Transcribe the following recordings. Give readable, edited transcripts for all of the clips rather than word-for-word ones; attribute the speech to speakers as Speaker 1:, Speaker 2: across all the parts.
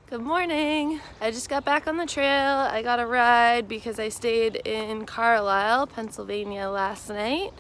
Speaker 1: Good morning. I just got back on the trail. I got a ride because I stayed in Carlisle, Pennsylvania last night.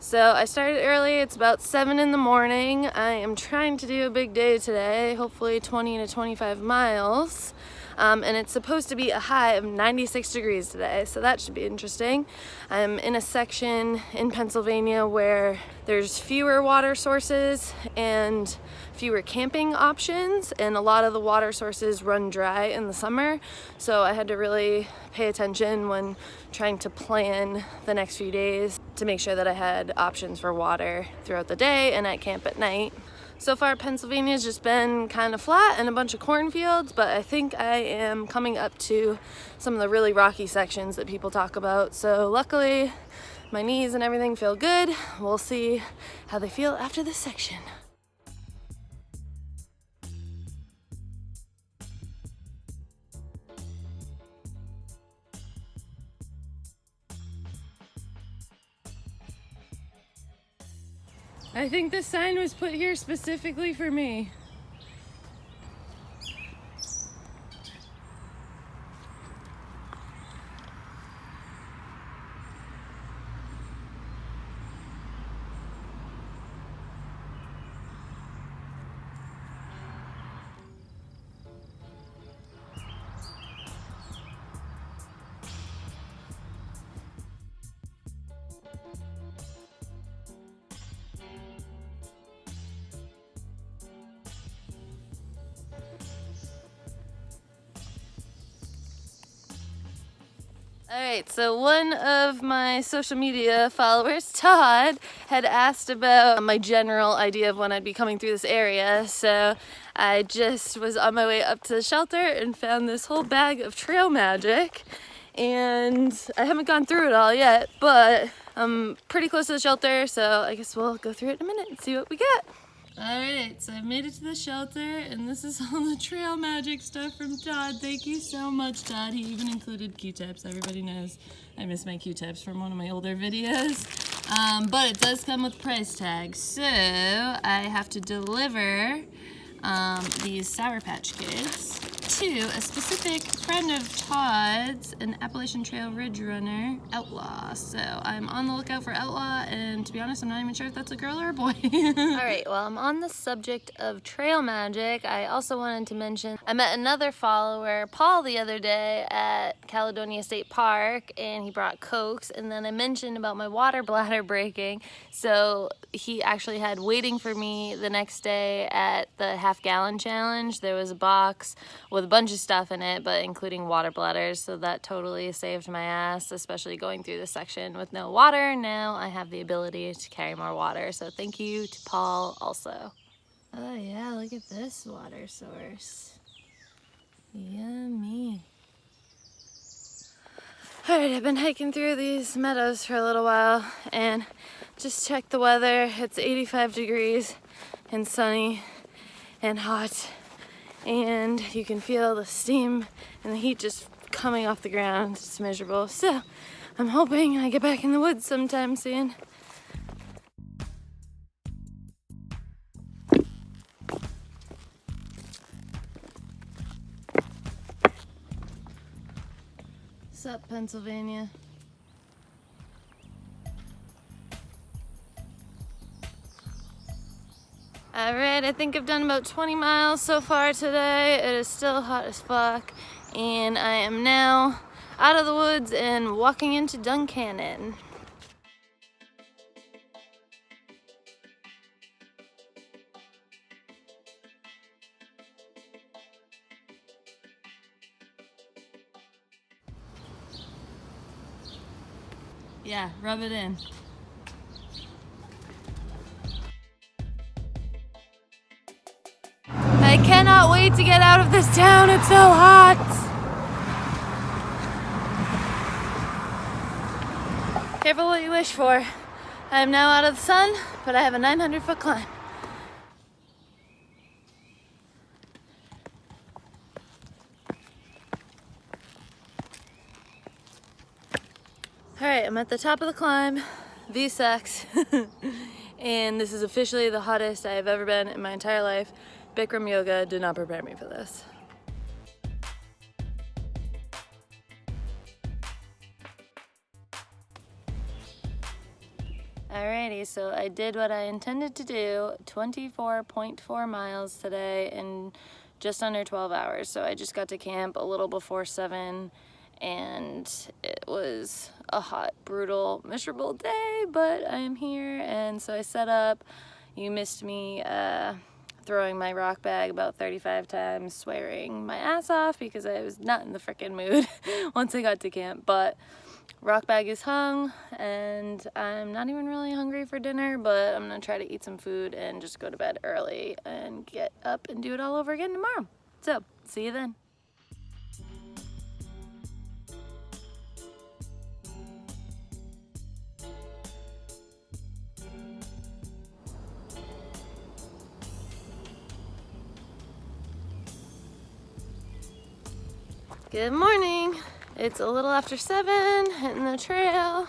Speaker 1: So I started early. It's about 7 in the morning. I am trying to do a big day today, hopefully 20 to 25 miles. And it's supposed to be a high of 96 degrees today, so that should be interesting. I'm in a section in Pennsylvania where there's fewer water sources and fewer camping options, and a lot of the water sources run dry in the summer, so I had to really pay attention when trying to plan the next few days to make sure that I had options for water throughout the day and at camp at night. So far, Pennsylvania's just been kind of flat and a bunch of cornfields, but I think I am coming up to some of the really rocky sections that people talk about. So luckily, my knees and everything feel good. We'll see how they feel after this section. I think this sign was put here specifically for me. Alright, so one of my social media followers, Todd, had asked about my general idea of when I'd be coming through this area, so I just was on my way up to the shelter and found this whole bag of trail magic, and I haven't gone through it all yet, but I'm pretty close to the shelter, so I guess we'll go through it in a minute and see what we get. Alright, so I've made it to the shelter, and this is all the trail magic stuff from Todd. Thank you so much, Todd. He even included Q-tips. Everybody knows I miss my Q-tips from one of my older videos. But it does come with price tags, so I have to deliver these Sour Patch Kids to a specific friend of Todd's, an Appalachian Trail Ridge Runner, Outlaw. So I'm on the lookout for Outlaw, and to be honest, I'm not even sure if that's a girl or a boy. Alright, well, I'm on the subject of trail magic. I also wanted to mention I met another follower, Paul, the other day at Caledonia State Park, and he brought Cokes, and then I mentioned about my water bladder breaking, so he actually had waiting for me the next day at the half-gallon challenge. There was a box with a bunch of stuff in it, but including water bladders, so that totally saved my ass, especially going through this section with no water. Now I have the ability to carry more water, so thank you to Paul also. Oh yeah, look at this water source. Yummy. Alright, I've been hiking through these meadows for a little while, and just checked the weather. It's 85 degrees and sunny and hot, and you can feel the steam and the heat just coming off the ground. It's miserable. So I'm hoping I get back in the woods sometime soon. Sup, Pennsylvania? Alright, I think I've done about 20 miles so far today. It is still hot as fuck, and I am now out of the woods and walking into Duncannon. Yeah, rub it in. I cannot wait to get out of this town. It's so hot. Careful what you wish for. I am now out of the sun, but I have a 900-foot climb. Alright, I'm at the top of the climb. These sucks. And this is officially the hottest I have ever been in my entire life. Bikram yoga did not prepare me for this. Alrighty, so I did what I intended to do, 24.4 miles today in just under 12 hours. So I just got to camp a little before 7, and it was a hot, brutal, miserable day, but I am here, and so I set up. You missed me throwing my rock bag about 35 times, swearing my ass off because I was not in the frickin' mood once I got to camp, but rock bag is hung, and I'm not even really hungry for dinner, but I'm gonna try to eat some food and just go to bed early and get up and do it all over again tomorrow. So, see you then. Good morning. It's a little after 7, hitting the trail.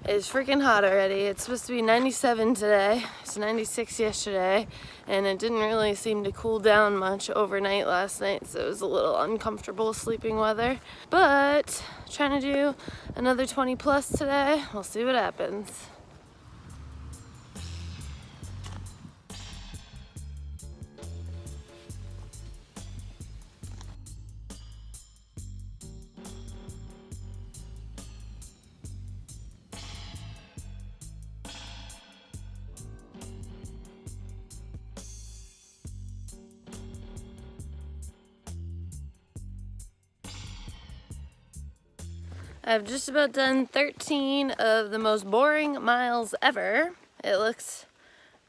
Speaker 1: It's freaking hot already. It's supposed to be 97 today. It's 96 yesterday, and it didn't really seem to cool down much overnight last night, so it was a little uncomfortable sleeping weather. But trying to do another 20 plus today. We'll see what happens. I've just about done 13 of the most boring miles ever. It looks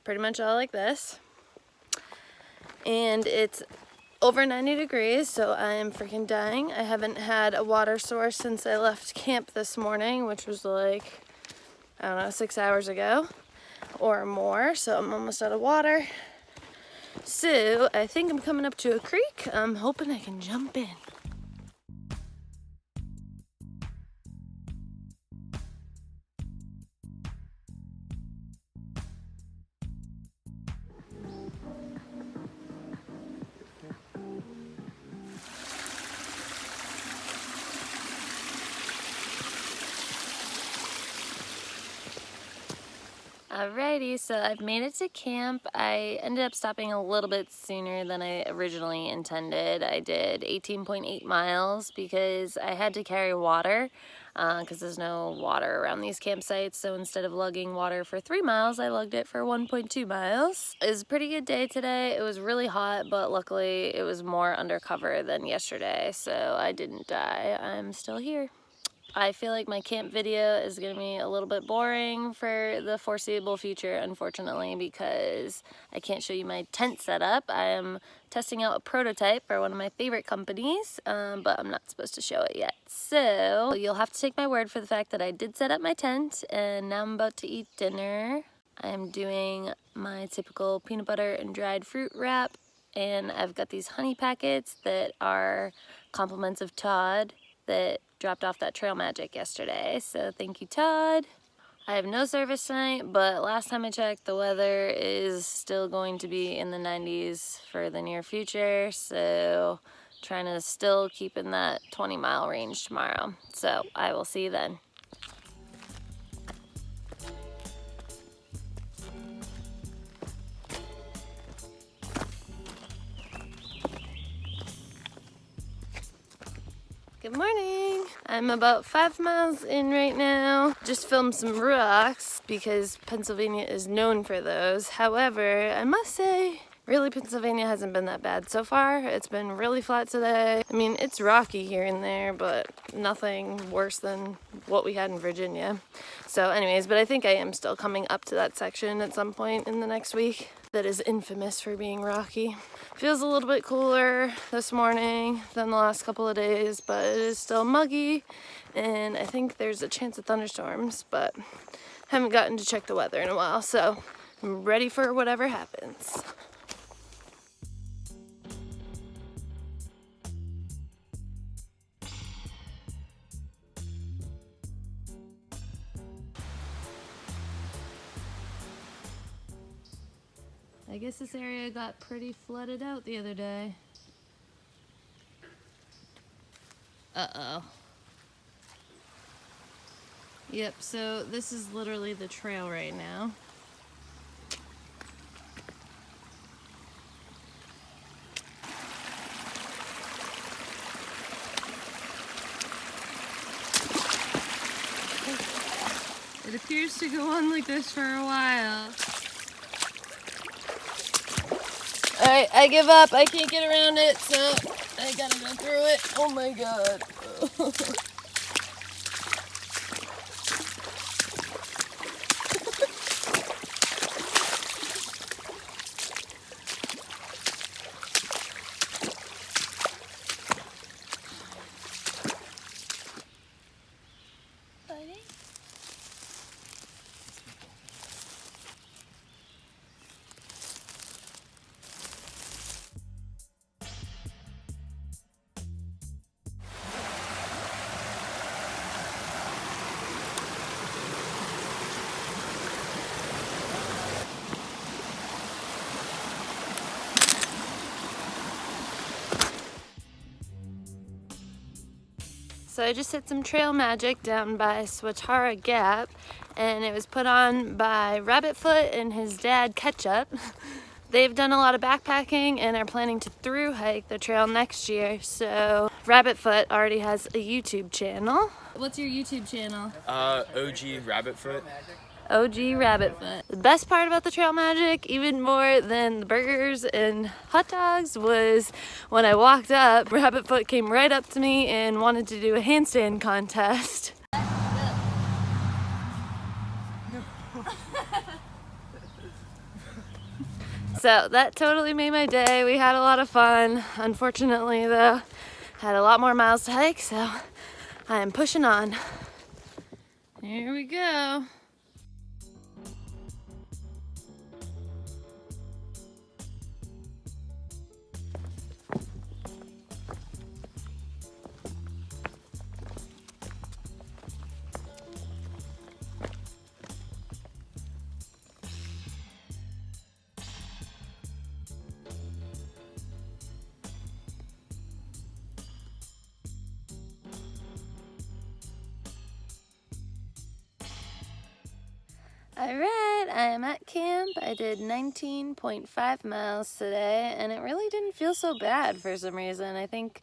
Speaker 1: pretty much all like this. And it's over 90 degrees, so I am freaking dying. I haven't had a water source since I left camp this morning, which was like, I don't know, 6 hours ago or more, so I'm almost out of water. So I think I'm coming up to a creek. I'm hoping I can jump in. Alrighty, so I've made it to camp. I ended up stopping a little bit sooner than I originally intended. I did 18.8 miles because I had to carry water because there's no water around these campsites. So instead of lugging water for 3 miles, I lugged it for 1.2 miles. It was a pretty good day today. It was really hot, but luckily it was more undercover than yesterday, so I didn't die. I'm still here. I feel like my camp video is going to be a little bit boring for the foreseeable future, unfortunately, because I can't show you my tent setup. I am testing out a prototype for one of my favorite companies, but I'm not supposed to show it yet. So you'll have to take my word for the fact that I did set up my tent, and now I'm about to eat dinner. I'm doing my typical peanut butter and dried fruit wrap, and I've got these honey packets that are compliments of Todd that dropped off that trail magic yesterday, so thank you, Todd. I have no service tonight, but last time I checked, the weather is still going to be in the 90s for the near future, so trying to still keep in that 20-mile range tomorrow. So I will see you then. Good morning. I'm about 5 miles in right now. Just filmed some rocks because Pennsylvania is known for those. However, I must say, really Pennsylvania hasn't been that bad so far. It's been really flat today. I mean, it's rocky here and there, but nothing worse than what we had in Virginia. So anyways, but I think I am still coming up to that section at some point in the next week that is infamous for being rocky. Feels a little bit cooler this morning than the last couple of days, but it is still muggy, and I think there's a chance of thunderstorms, but haven't gotten to check the weather in a while, so I'm ready for whatever happens. I guess this area got pretty flooded out the other day. Uh-oh. Yep, so this is literally the trail right now. It appears to go on like this for a while. Alright, I give up. I can't get around it, so I gotta go through it. Oh my god. So I just hit some trail magic down by Swatara Gap, and it was put on by Rabbitfoot and his dad Ketchup. They've done a lot of backpacking and are planning to through hike the trail next year. So Rabbitfoot already has a YouTube channel. What's your YouTube channel?
Speaker 2: OG Rabbitfoot.
Speaker 1: OG Rabbitfoot. The best part about the trail magic, even more than the burgers and hot dogs, was when I walked up, Rabbitfoot came right up to me and wanted to do a handstand contest. So that totally made my day. We had a lot of fun. Unfortunately though, had a lot more miles to hike, so I am pushing on. Here we go. Alright, I am at camp. I did 19.5 miles today, and it really didn't feel so bad for some reason. I think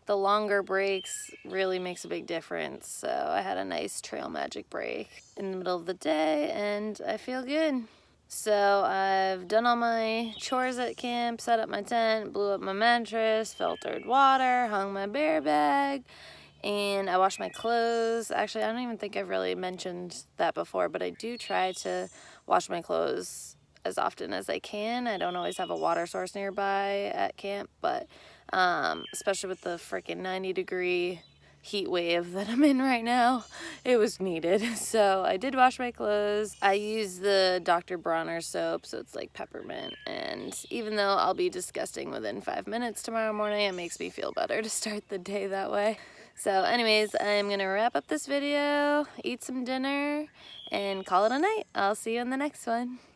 Speaker 1: the longer breaks really makes a big difference. So I had a nice trail magic break in the middle of the day, and I feel good. So I've done all my chores at camp, set up my tent, blew up my mattress, filtered water, hung my bear bag, and I wash my clothes. Actually, I don't even think I've really mentioned that before, but I do try to wash my clothes as often as I can. I don't always have a water source nearby at camp, but especially with the freaking 90-degree heat wave that I'm in right now, it was needed. So I did wash my clothes. I use the Dr. Bronner soap, so it's like peppermint, and even though I'll be disgusting within 5 minutes tomorrow morning, it makes me feel better to start the day that way. So anyways, I'm gonna wrap up this video, eat some dinner, and call it a night. I'll see you in the next one.